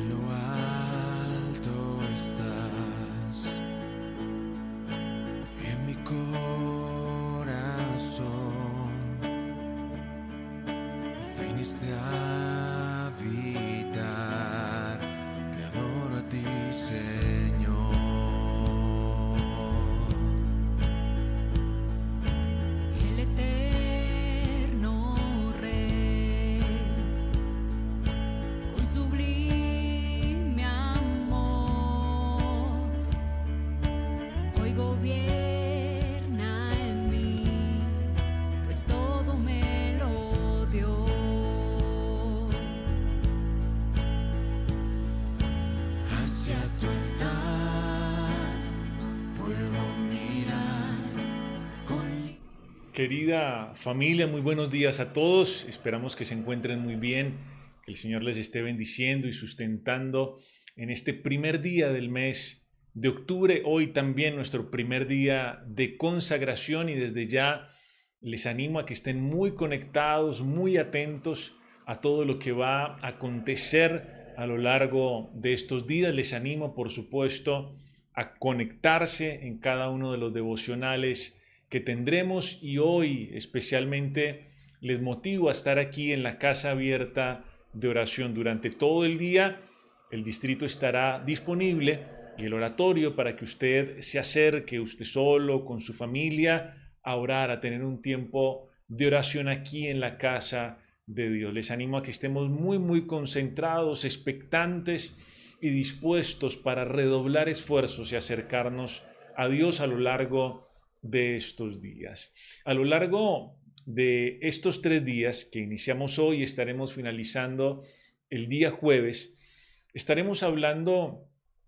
En lo alto estás, en mi corazón viniste a habitar. Te adoro a ti, Señor. El eterno Rey, con sublime amor, hoy gobierna en mí, pues todo me lo dio. Hacia tu altar puedo mirar con... Querida familia, muy buenos días a todos. Esperamos que se encuentren muy bien, que el Señor les esté bendiciendo y sustentando en este primer día del mes de octubre. Hoy también nuestro primer día de consagración y desde ya les animo a que estén muy conectados, muy atentos a todo lo que va a acontecer a lo largo de estos días. Les animo, por supuesto, a conectarse en cada uno de los devocionales que tendremos y hoy especialmente les motivo a estar aquí en la casa abierta de oración durante todo el día. El distrito estará disponible y el oratorio para que usted se acerque, usted solo, con su familia, a orar, a tener un tiempo de oración aquí en la casa de Dios. Les animo a que estemos muy concentrados, expectantes y dispuestos para redoblar esfuerzos y acercarnos a Dios a lo largo de estos días. A lo largo de estos 3 días que iniciamos hoy, estaremos finalizando el día jueves, estaremos hablando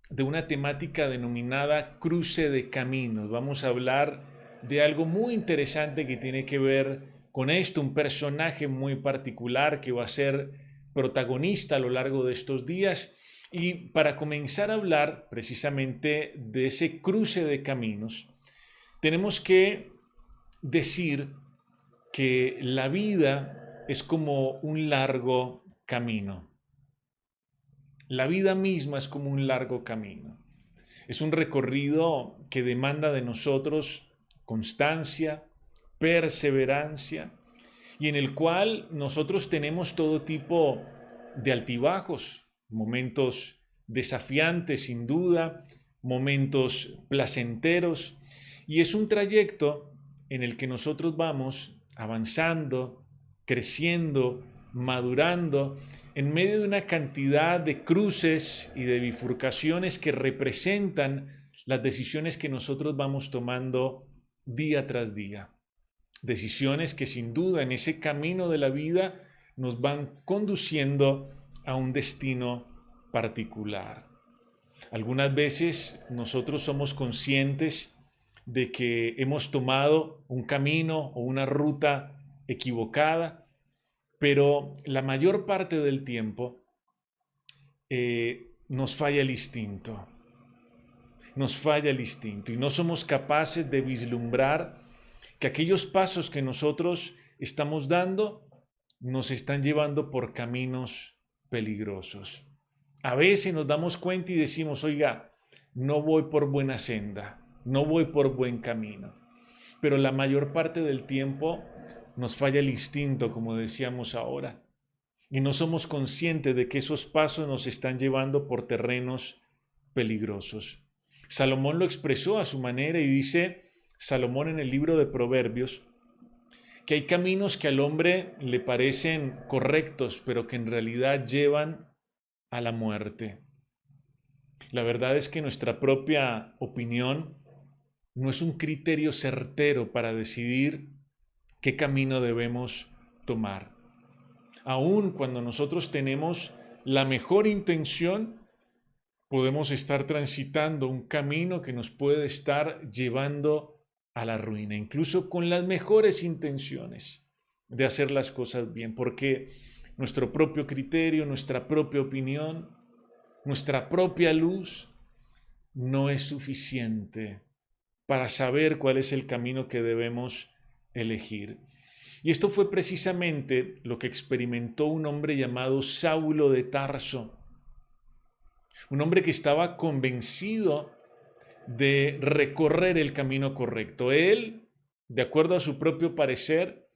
de una temática denominada cruce de caminos. Vamos a hablar de algo muy interesante que tiene que ver con esto, un personaje muy particular que va a ser protagonista a lo largo de estos días. Y para comenzar a hablar precisamente de ese cruce de caminos, tenemos que decir que la vida es como un largo camino. La vida misma es como un largo camino. Es un recorrido que demanda de nosotros constancia, perseverancia, y en el cual nosotros tenemos todo tipo de altibajos, momentos desafiantes sin duda, momentos placenteros, y es un trayecto en el que nosotros vamos avanzando, creciendo, madurando, en medio de una cantidad de cruces y de bifurcaciones que representan las decisiones que nosotros vamos tomando día tras día. Decisiones que sin duda en ese camino de la vida nos van conduciendo a un destino particular. Algunas veces nosotros somos conscientes de que hemos tomado un camino o una ruta equivocada, pero la mayor parte del tiempo nos falla el instinto. Nos falla el instinto y no somos capaces de vislumbrar que aquellos pasos que nosotros estamos dando nos están llevando por caminos peligrosos. A veces nos damos cuenta y decimos, oiga, no voy por buena senda, no voy por buen camino. Pero la mayor parte del tiempo nos falla el instinto, como decíamos ahora, y no somos conscientes de que esos pasos nos están llevando por terrenos peligrosos. Salomón lo expresó a su manera y dice Salomón en el libro de Proverbios que hay caminos que al hombre le parecen correctos, pero que en realidad llevan a la muerte. La verdad es que nuestra propia opinión no es un criterio certero para decidir qué camino debemos tomar. Aun cuando nosotros tenemos la mejor intención, podemos estar transitando un camino que nos puede estar llevando a la ruina, incluso con las mejores intenciones de hacer las cosas bien, porque nuestro propio criterio, nuestra propia opinión, nuestra propia luz no es suficiente para saber cuál es el camino que debemos elegir. Y esto fue precisamente lo que experimentó un hombre llamado Saulo de Tarso. Un hombre que estaba convencido de recorrer el camino correcto. Él, de acuerdo a su propio parecer,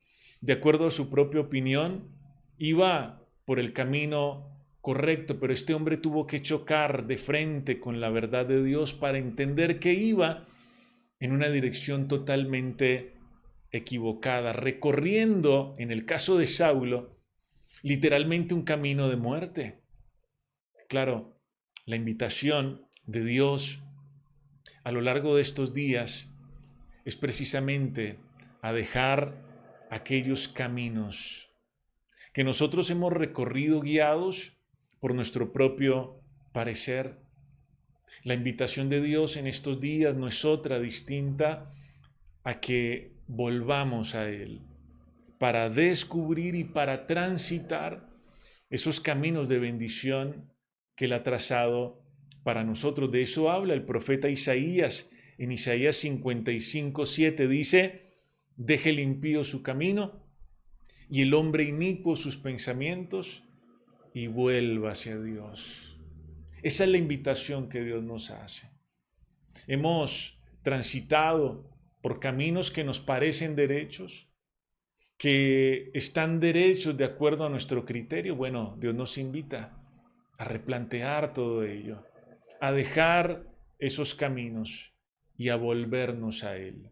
de acuerdo a su propia opinión, iba por el camino correcto, pero este hombre tuvo que chocar de frente con la verdad de Dios para entender que iba en una dirección totalmente equivocada, recorriendo, en el caso de Saulo, literalmente un camino de muerte. Claro, la invitación de Dios a lo largo de estos días es precisamente a dejar aquellos caminos que nosotros hemos recorrido guiados por nuestro propio parecer. La invitación de Dios en estos días no es otra distinta a que volvamos a Él para descubrir y para transitar esos caminos de bendición que Él ha trazado para nosotros. De eso habla el profeta Isaías. En Isaías 55:7 dice: deje el impío su camino y el hombre inicuo sus pensamientos y vuelva hacia Dios. Esa es la invitación que Dios nos hace. Hemos transitado por caminos que nos parecen derechos, que están derechos de acuerdo a nuestro criterio. Bueno, Dios nos invita a replantear todo ello, a dejar esos caminos y a volvernos a Él.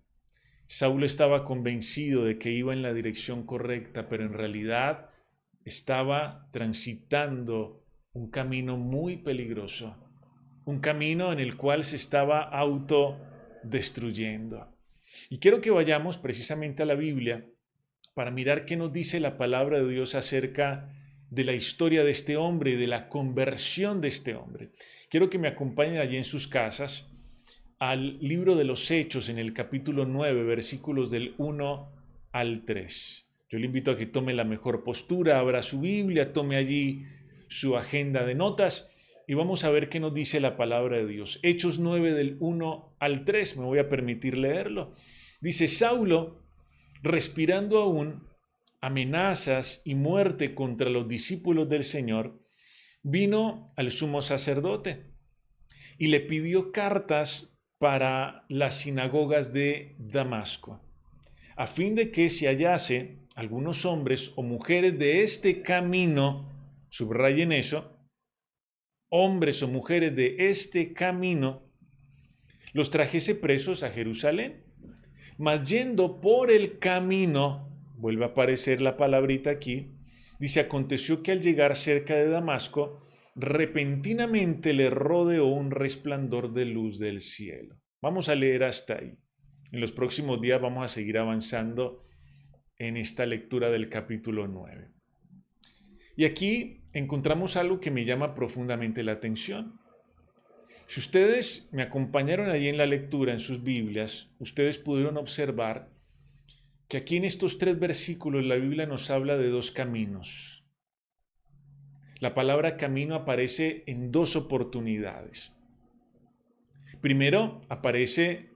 Saulo estaba convencido de que iba en la dirección correcta, pero en realidad estaba transitando un camino muy peligroso, un camino en el cual se estaba autodestruyendo. Y quiero que vayamos precisamente a la Biblia para mirar qué nos dice la palabra de Dios acerca de la historia de este hombre y de la conversión de este hombre. Quiero que me acompañen allí en sus casas al libro de los Hechos, en el capítulo 9, versículos del 1 al 3. Yo le invito a que tome la mejor postura, abra su Biblia, tome allí su agenda de notas y vamos a ver qué nos dice la palabra de Dios. Hechos 9 del 1 al 3, me voy a permitir leerlo. Dice: Saulo, respirando aún amenazas y muerte contra los discípulos del Señor, vino al sumo sacerdote y le pidió cartas para las sinagogas de Damasco, a fin de que se hallase algunos hombres o mujeres de este camino, subrayen eso, hombres o mujeres de este camino, los trajese presos a Jerusalén. Mas yendo por el camino, vuelve a aparecer la palabrita aquí, dice: aconteció que al llegar cerca de Damasco, repentinamente le rodeó un resplandor de luz del cielo. Vamos a leer hasta ahí. En los próximos días vamos a seguir avanzando en esta lectura del capítulo 9. Y aquí encontramos algo que me llama profundamente la atención. Si ustedes me acompañaron allí en la lectura en sus Biblias, ustedes pudieron observar que aquí en estos 3 versículos la Biblia nos habla de 2 caminos. La palabra camino aparece en 2 oportunidades. Primero aparece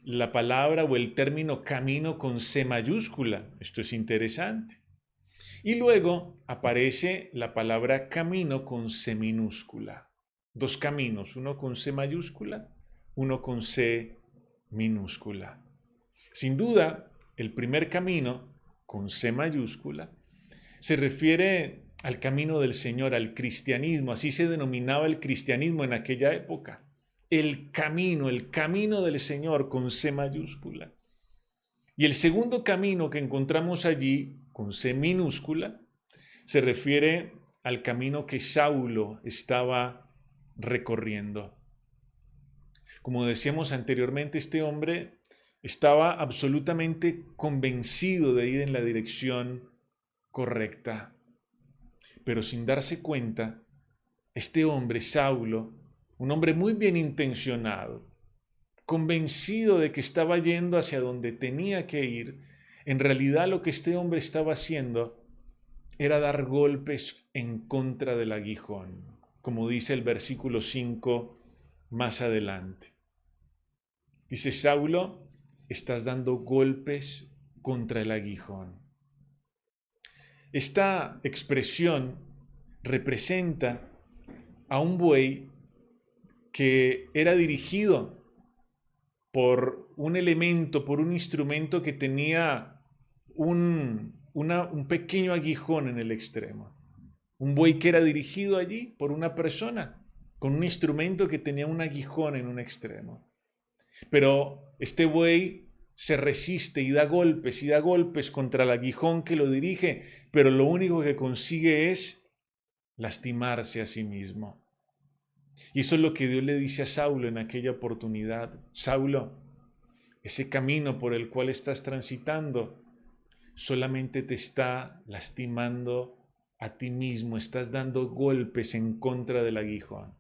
la palabra o el término camino con C mayúscula. Esto es interesante. Y luego aparece la palabra camino con C minúscula. 2 caminos, uno con C mayúscula, uno con C minúscula. Sin duda, el primer camino, con C mayúscula, se refiere al camino del Señor, al cristianismo. Así se denominaba el cristianismo en aquella época. El camino del Señor, con C mayúscula. Y el segundo camino que encontramos allí, con C minúscula, se refiere al camino que Saulo estaba recorriendo. Como decíamos anteriormente, este hombre estaba absolutamente convencido de ir en la dirección correcta. Pero sin darse cuenta, este hombre, Saulo, un hombre muy bien intencionado, convencido de que estaba yendo hacia donde tenía que ir, en realidad lo que este hombre estaba haciendo era dar golpes en contra del aguijón, como dice el versículo 5 más adelante. Dice: Saulo, estás dando golpes contra el aguijón. Esta expresión representa a un buey que era dirigido por un elemento, por un instrumento que tenía un pequeño aguijón en el extremo. Un buey que era dirigido allí por una persona con un instrumento que tenía un aguijón en un extremo. Pero este buey se resiste y da golpes contra el aguijón que lo dirige, pero lo único que consigue es lastimarse a sí mismo. Y eso es lo que Dios le dice a Saulo en aquella oportunidad. Saulo, ese camino por el cual estás transitando solamente te está lastimando a ti mismo, estás dando golpes en contra del aguijón.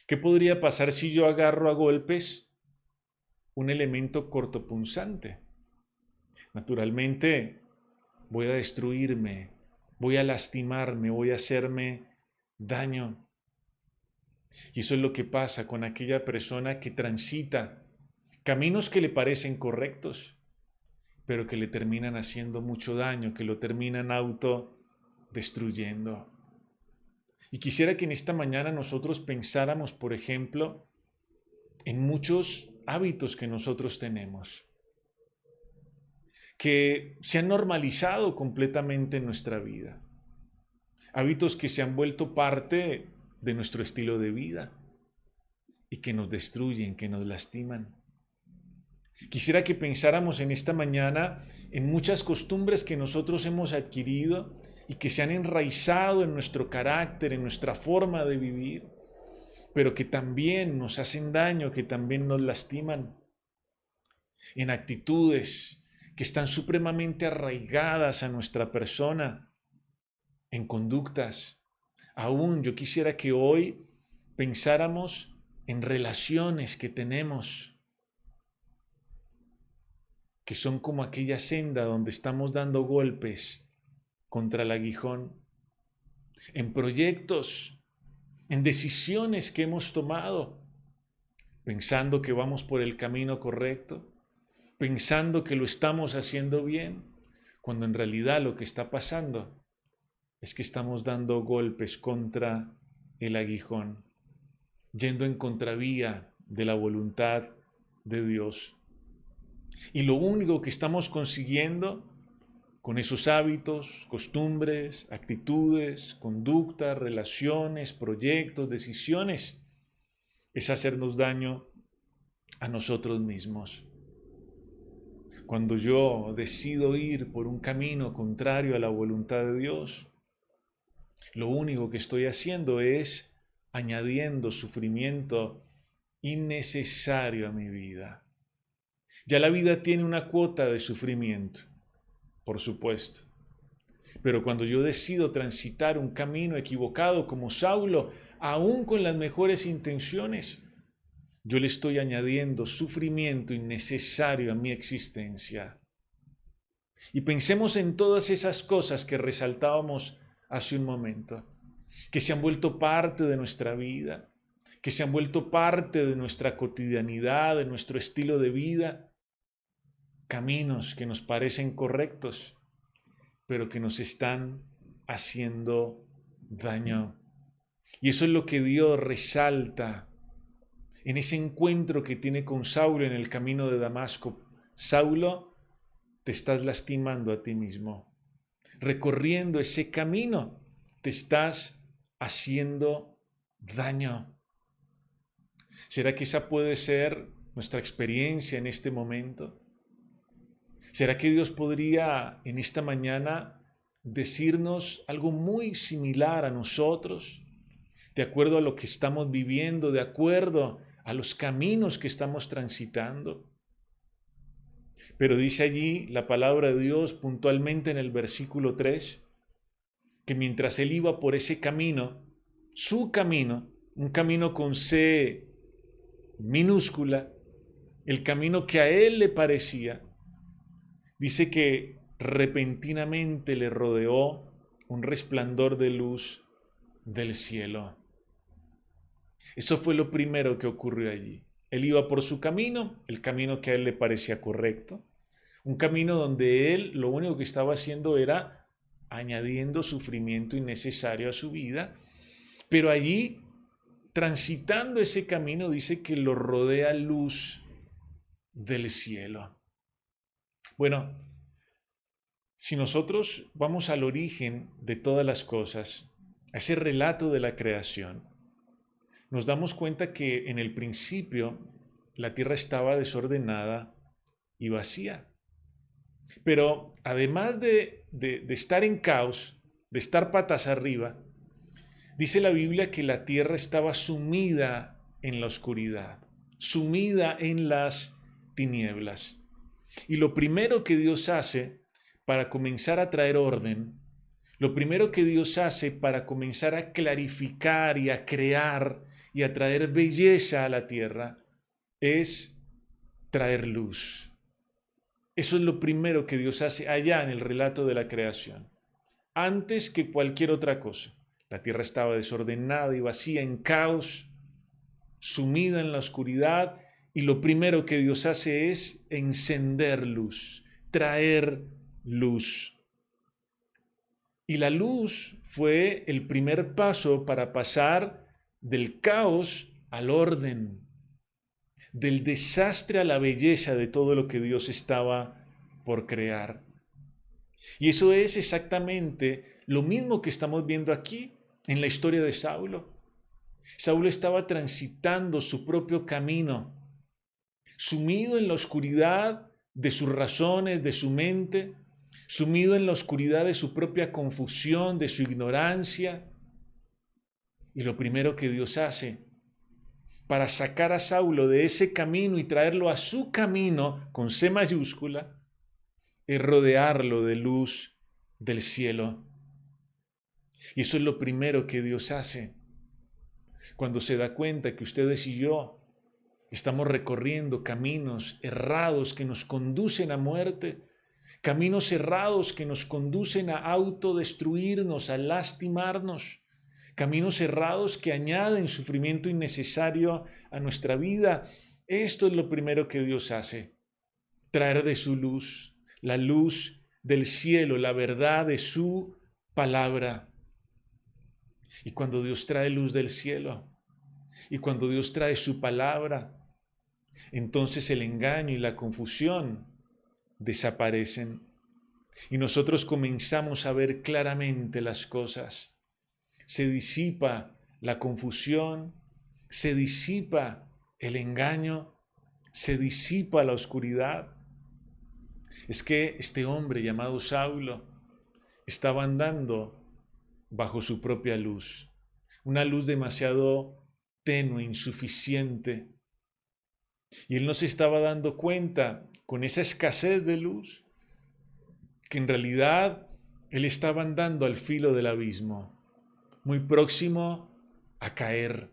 ¿Qué podría pasar si yo agarro a golpes un elemento cortopunzante? Naturalmente voy a destruirme, voy a lastimarme, voy a hacerme daño. Y eso es lo que pasa con aquella persona que transita caminos que le parecen correctos, pero que le terminan haciendo mucho daño, que lo terminan autodestruyendo. Y quisiera que en esta mañana nosotros pensáramos, por ejemplo, en muchos hábitos que nosotros tenemos, que se han normalizado completamente en nuestra vida. Hábitos que se han vuelto parte de nuestro estilo de vida y que nos destruyen, que nos lastiman. Quisiera que pensáramos en esta mañana en muchas costumbres que nosotros hemos adquirido y que se han enraizado en nuestro carácter, en nuestra forma de vivir, pero que también nos hacen daño, que también nos lastiman. En actitudes que están supremamente arraigadas a nuestra persona, en conductas. Aún yo quisiera que hoy pensáramos en relaciones que tenemos, que son como aquella senda donde estamos dando golpes contra el aguijón, en proyectos, en decisiones que hemos tomado, pensando que vamos por el camino correcto, pensando que lo estamos haciendo bien, cuando en realidad lo que está pasando es que estamos dando golpes contra el aguijón, yendo en contravía de la voluntad de Dios. Y lo único que estamos consiguiendo con esos hábitos, costumbres, actitudes, conductas, relaciones, proyectos, decisiones, es hacernos daño a nosotros mismos. Cuando yo decido ir por un camino contrario a la voluntad de Dios, lo único que estoy haciendo es añadiendo sufrimiento innecesario a mi vida. Ya la vida tiene una cuota de sufrimiento, por supuesto. Pero cuando yo decido transitar un camino equivocado como Saulo, aún con las mejores intenciones, yo le estoy añadiendo sufrimiento innecesario a mi existencia. Y pensemos en todas esas cosas que resaltábamos hace un momento, que se han vuelto parte de nuestra vida, que se han vuelto parte de nuestra cotidianidad, de nuestro estilo de vida, caminos que nos parecen correctos, pero que nos están haciendo daño. Y eso es lo que Dios resalta en ese encuentro que tiene con Saulo en el camino de Damasco. Saulo, te estás lastimando a ti mismo. Recorriendo ese camino, te estás haciendo daño. ¿Será que esa puede ser nuestra experiencia en este momento? ¿Será que Dios podría en esta mañana decirnos algo muy similar a nosotros, de acuerdo a lo que estamos viviendo, de acuerdo a los caminos que estamos transitando? Pero dice allí la palabra de Dios puntualmente en el versículo 3, que mientras él iba por ese camino, su camino, un camino con C minúscula, el camino que a él le parecía, dice que repentinamente le rodeó un resplandor de luz del cielo. Eso fue lo primero que ocurrió allí. Él iba por su camino, el camino que a él le parecía correcto, un camino donde él lo único que estaba haciendo era añadiendo sufrimiento innecesario a su vida, pero allí transitando ese camino, dice que lo rodea luz del cielo. Bueno, si nosotros vamos al origen de todas las cosas, a ese relato de la creación, nos damos cuenta que en el principio la tierra estaba desordenada y vacía. Pero además de estar en caos, de estar patas arriba, dice la Biblia que la tierra estaba sumida en la oscuridad, sumida en las tinieblas. Y lo primero que Dios hace para comenzar a traer orden, lo primero que Dios hace para comenzar a clarificar y a crear y a traer belleza a la tierra, es traer luz. Eso es lo primero que Dios hace allá en el relato de la creación. Antes que cualquier otra cosa. La tierra estaba desordenada y vacía, en caos, sumida en la oscuridad, y lo primero que Dios hace es encender luz, traer luz. Y la luz fue el primer paso para pasar del caos al orden, del desastre a la belleza de todo lo que Dios estaba por crear. Y eso es exactamente lo mismo que estamos viendo aquí en la historia de Saulo. Saulo estaba transitando su propio camino, sumido en la oscuridad de sus razones, de su mente, sumido en la oscuridad de su propia confusión, de su ignorancia. Y lo primero que Dios hace para sacar a Saulo de ese camino y traerlo a su camino con C mayúscula, es rodearlo de luz del cielo. Y eso es lo primero que Dios hace cuando se da cuenta que ustedes y yo estamos recorriendo caminos errados que nos conducen a muerte, caminos errados que nos conducen a autodestruirnos, a lastimarnos, caminos errados que añaden sufrimiento innecesario a nuestra vida. Esto es lo primero que Dios hace, traer de su luz, la luz del cielo, la verdad de su palabra. Y cuando Dios trae luz del cielo, y cuando Dios trae su palabra, entonces el engaño y la confusión desaparecen. Y nosotros comenzamos a ver claramente las cosas. Se disipa la confusión, se disipa el engaño, se disipa la oscuridad. Es que este hombre llamado Saulo estaba andando bajo su propia luz, una luz demasiado tenue, insuficiente. Y él no se estaba dando cuenta, con esa escasez de luz, que en realidad él estaba andando al filo del abismo, muy próximo a caer.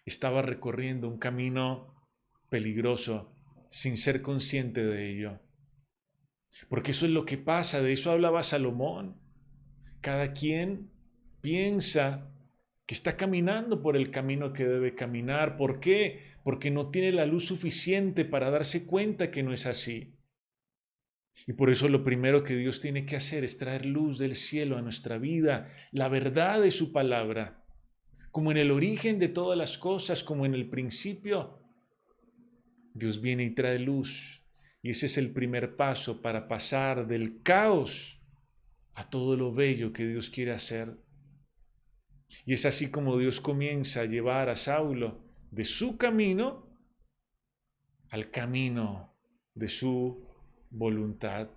Estaba recorriendo un camino peligroso sin ser consciente de ello. Porque eso es lo que pasa, de eso hablaba Salomón. Cada quien piensa que está caminando por el camino que debe caminar. ¿Por qué? Porque no tiene la luz suficiente para darse cuenta que no es así. Y por eso lo primero que Dios tiene que hacer es traer luz del cielo a nuestra vida, la verdad de su palabra, como en el origen de todas las cosas, como en el principio. Dios viene y trae luz, y ese es el primer paso para pasar del caos a todo lo bello que Dios quiere hacer. Y es así como Dios comienza a llevar a Saulo de su camino al camino de su voluntad.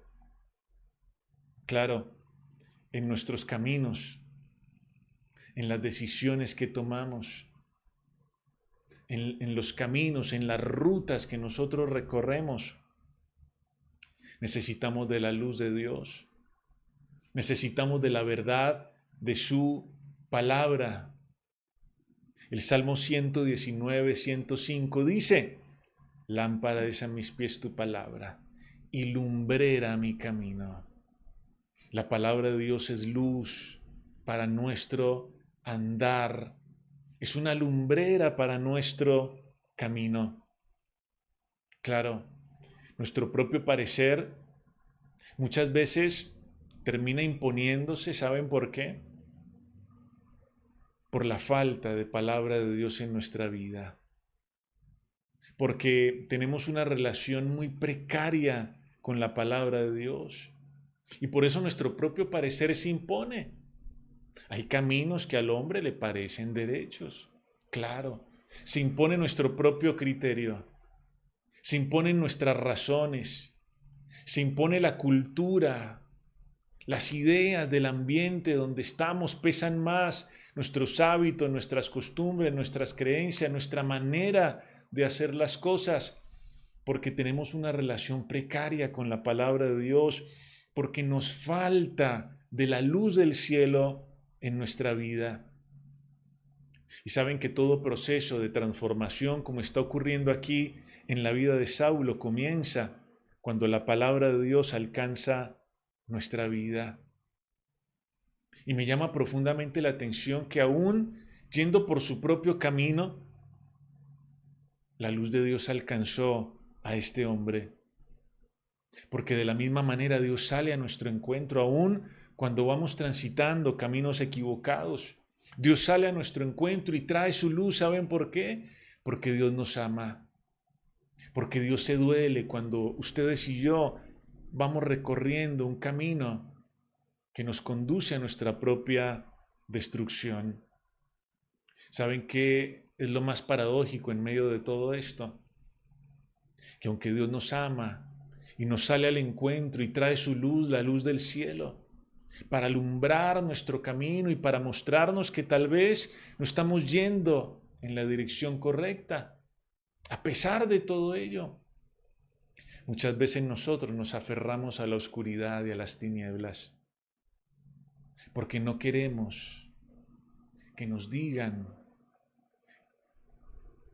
Claro, en nuestros caminos, en las decisiones que tomamos, en los caminos, en las rutas que nosotros recorremos, necesitamos de la luz de Dios, necesitamos de la verdad de su palabra. El Salmo 119, 105 dice: lámpara es a mis pies tu palabra y lumbrera mi camino. La palabra de Dios es luz para nuestro andar, es una lumbrera para nuestro camino. Claro, nuestro propio parecer muchas veces termina imponiéndose. ¿Saben por qué? por la falta de palabra de Dios en nuestra vida, porque tenemos una relación muy precaria con la palabra de Dios y por eso nuestro propio parecer se impone. Hay caminos que al hombre le parecen derechos, claro, se impone nuestro propio criterio, se imponen nuestras razones, se impone la cultura, las ideas del ambiente donde estamos, pesan más nuestros hábitos, nuestras costumbres, nuestras creencias, nuestra manera de hacer las cosas, porque tenemos una relación precaria con la palabra de Dios, porque nos falta de la luz del cielo en nuestra vida. Y saben que todo proceso de transformación, como está ocurriendo aquí en la vida de Saulo, comienza cuando la palabra de Dios alcanza nuestra vida. Y me llama profundamente la atención que aún yendo por su propio camino, la luz de Dios alcanzó a este hombre. Porque de la misma manera Dios sale a nuestro encuentro, aún cuando vamos transitando caminos equivocados. Dios sale a nuestro encuentro y trae su luz. ¿Saben por qué? Porque Dios nos ama. Porque Dios se duele cuando ustedes y yo vamos recorriendo un camino que nos conduce a nuestra propia destrucción. ¿Saben qué es lo más paradójico en medio de todo esto? Que aunque Dios nos ama y nos sale al encuentro y trae su luz, la luz del cielo, para alumbrar nuestro camino y para mostrarnos que tal vez no estamos yendo en la dirección correcta, a pesar de todo ello, muchas veces nosotros nos aferramos a la oscuridad y a las tinieblas, porque no queremos que nos digan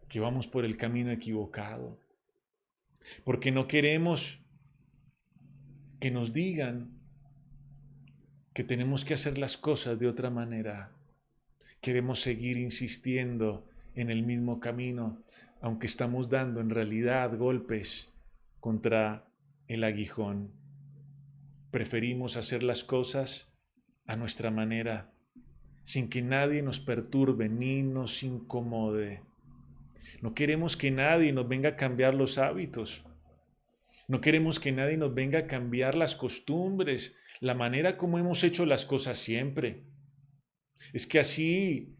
que vamos por el camino equivocado, porque no queremos que nos digan que tenemos que hacer las cosas de otra manera. Queremos seguir insistiendo en el mismo camino, aunque estamos dando en realidad golpes contra el aguijón. Preferimos hacer las cosas a nuestra manera, sin que nadie nos perturbe ni nos incomode. No queremos que nadie nos venga a cambiar los hábitos. No queremos que nadie nos venga a cambiar las costumbres, la manera como hemos hecho las cosas siempre. Es que así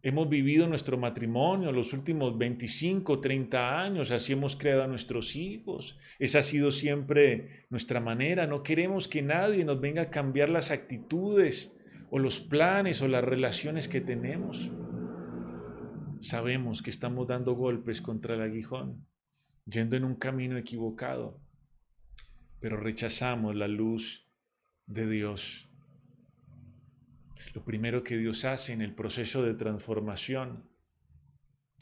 hemos vivido nuestro matrimonio los últimos 25, 30 años, así hemos creado a nuestros hijos. Esa ha sido siempre nuestra manera. No queremos que nadie nos venga a cambiar las actitudes o los planes o las relaciones que tenemos. Sabemos que estamos dando golpes contra el aguijón, yendo en un camino equivocado, pero rechazamos la luz de Dios. Lo primero que Dios hace en el proceso de transformación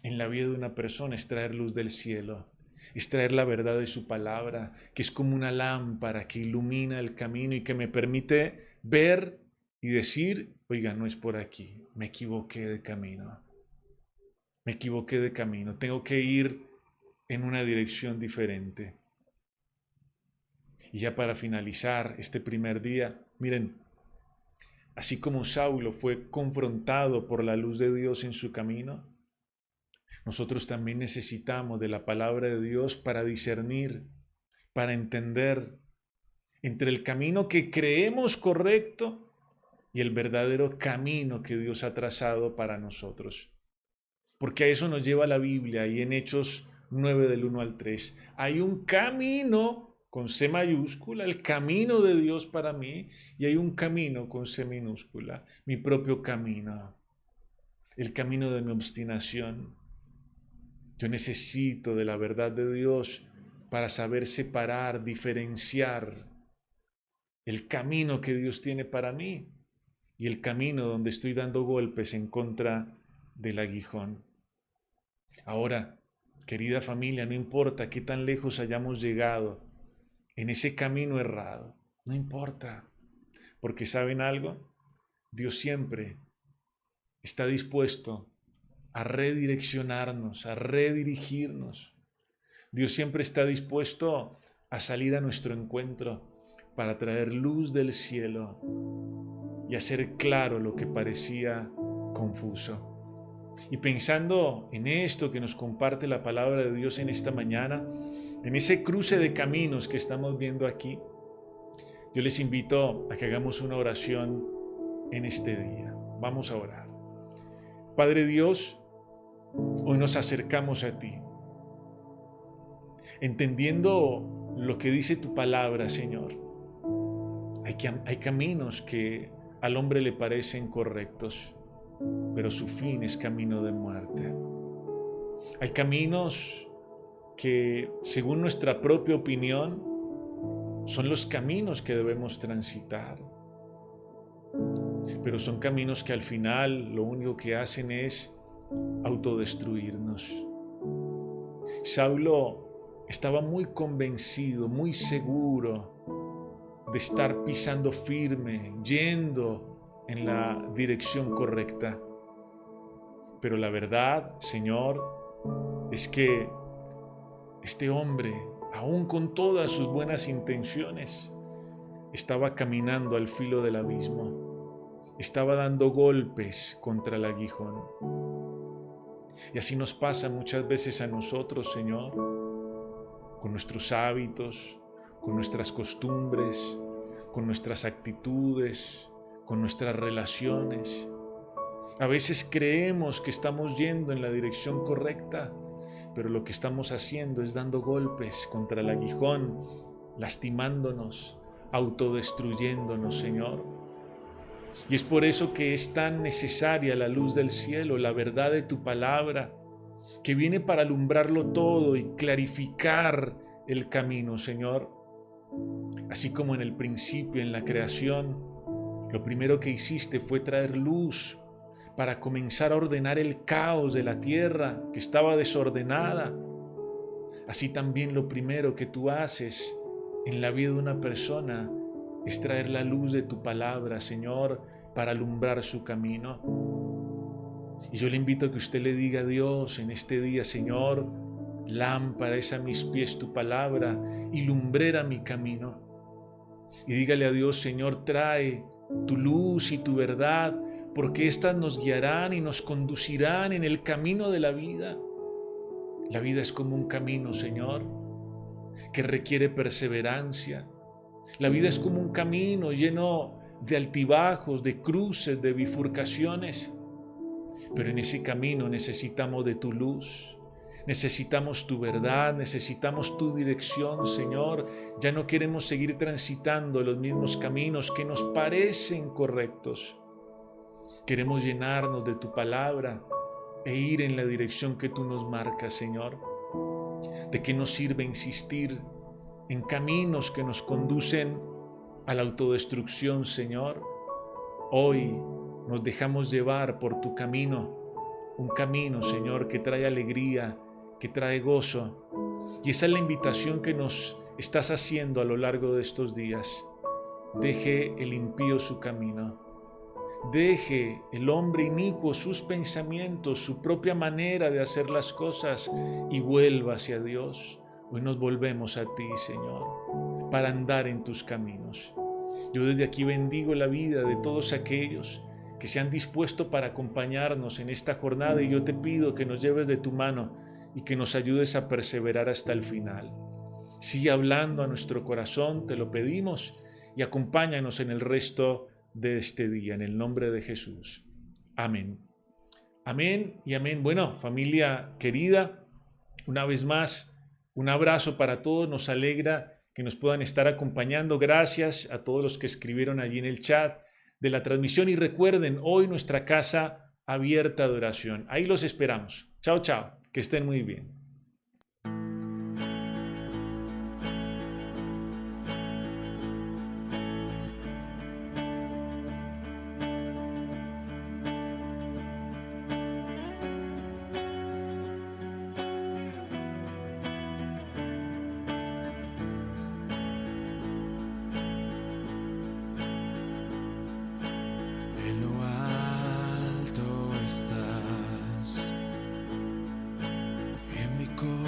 en la vida de una persona es traer luz del cielo, es traer la verdad de su palabra, que es como una lámpara que ilumina el camino y que me permite ver y decir, oiga, no es por aquí, me equivoqué de camino. Me equivoqué de camino, tengo que ir en una dirección diferente. Y ya para finalizar este primer día, miren, así como Saulo fue confrontado por la luz de Dios en su camino, nosotros también necesitamos de la palabra de Dios para discernir, para entender entre el camino que creemos correcto y el verdadero camino que Dios ha trazado para nosotros. Porque a eso nos lleva la Biblia y en Hechos 9 del 1 al 3. Hay un camino con C mayúscula, el camino de Dios para mí, y hay un camino con C minúscula, mi propio camino, el camino de mi obstinación. Yo necesito de la verdad de Dios para saber separar, diferenciar el camino que Dios tiene para mí y el camino donde estoy dando golpes en contra del aguijón. Ahora, querida familia, no importa qué tan lejos hayamos llegado en ese camino errado, no importa, porque ¿saben algo? Dios siempre está dispuesto a redireccionarnos, a redirigirnos. Dios siempre está dispuesto a salir a nuestro encuentro para traer luz del cielo y hacer claro lo que parecía confuso. Y pensando en esto que nos comparte la palabra de Dios en esta mañana, en ese cruce de caminos que estamos viendo aquí, yo les invito a que hagamos una oración en este día. Vamos a orar. Padre Dios, hoy nos acercamos a ti, entendiendo lo que dice tu palabra, Señor. Hay caminos que al hombre le parecen correctos, pero su fin es camino de muerte. Hay caminos que, según nuestra propia opinión, son los caminos que debemos transitar. Pero son caminos que al final lo único que hacen es autodestruirnos. Saulo estaba muy convencido, muy seguro de estar pisando firme, yendo en la dirección correcta. Pero la verdad, Señor, es que este hombre, aún con todas sus buenas intenciones, estaba caminando al filo del abismo, estaba dando golpes contra el aguijón. Y así nos pasa muchas veces a nosotros, Señor, con nuestros hábitos, con nuestras costumbres, con nuestras actitudes, con nuestras relaciones. A veces creemos que estamos yendo en la dirección correcta, pero lo que estamos haciendo es dando golpes contra el aguijón, lastimándonos, autodestruyéndonos, Señor. Y es por eso que es tan necesaria la luz del cielo, la verdad de tu palabra, que viene para alumbrarlo todo y clarificar el camino, Señor. Así como en el principio, en la creación, lo primero que hiciste fue traer luz para comenzar a ordenar el caos de la tierra que estaba desordenada. Así también lo primero que tú haces en la vida de una persona es traer la luz de tu palabra, Señor, para alumbrar su camino. Y yo le invito a que usted le diga a Dios en este día: Señor, lámpara es a mis pies tu palabra y lumbrera mi camino. Y dígale a Dios: Señor, trae tu luz y tu verdad, porque éstas nos guiarán y nos conducirán en el camino de la vida. La vida es como un camino, Señor, que requiere perseverancia. La vida es como un camino lleno de altibajos, de cruces, de bifurcaciones. Pero en ese camino necesitamos de tu luz, necesitamos tu verdad, necesitamos tu dirección, Señor. Ya no queremos seguir transitando los mismos caminos que nos parecen correctos. Queremos llenarnos de tu palabra e ir en la dirección que tú nos marcas, Señor. ¿De qué nos sirve insistir en caminos que nos conducen a la autodestrucción, Señor? Hoy nos dejamos llevar por tu camino, un camino, Señor, que trae alegría, que trae gozo. Y esa es la invitación que nos estás haciendo a lo largo de estos días. Deje el impío su camino. Deje el hombre inicuo sus pensamientos, su propia manera de hacer las cosas, y vuelva hacia Dios. Hoy nos volvemos a ti, Señor, para andar en tus caminos. Yo desde aquí bendigo la vida de todos aquellos que se han dispuesto para acompañarnos en esta jornada, y yo te pido que nos lleves de tu mano y que nos ayudes a perseverar hasta el final. Sigue hablando a nuestro corazón, te lo pedimos, y acompáñanos en el resto de este día, en el nombre de Jesús. Amén. Amén y amén. Bueno, familia querida, una vez más, un abrazo para todos. Nos alegra que nos puedan estar acompañando. Gracias a todos los que escribieron allí en el chat de la transmisión. Y recuerden, hoy nuestra casa abierta de oración. Ahí los esperamos. Chao, chao. Que estén muy bien. En lo alto estás, en mi corazón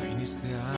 viniste a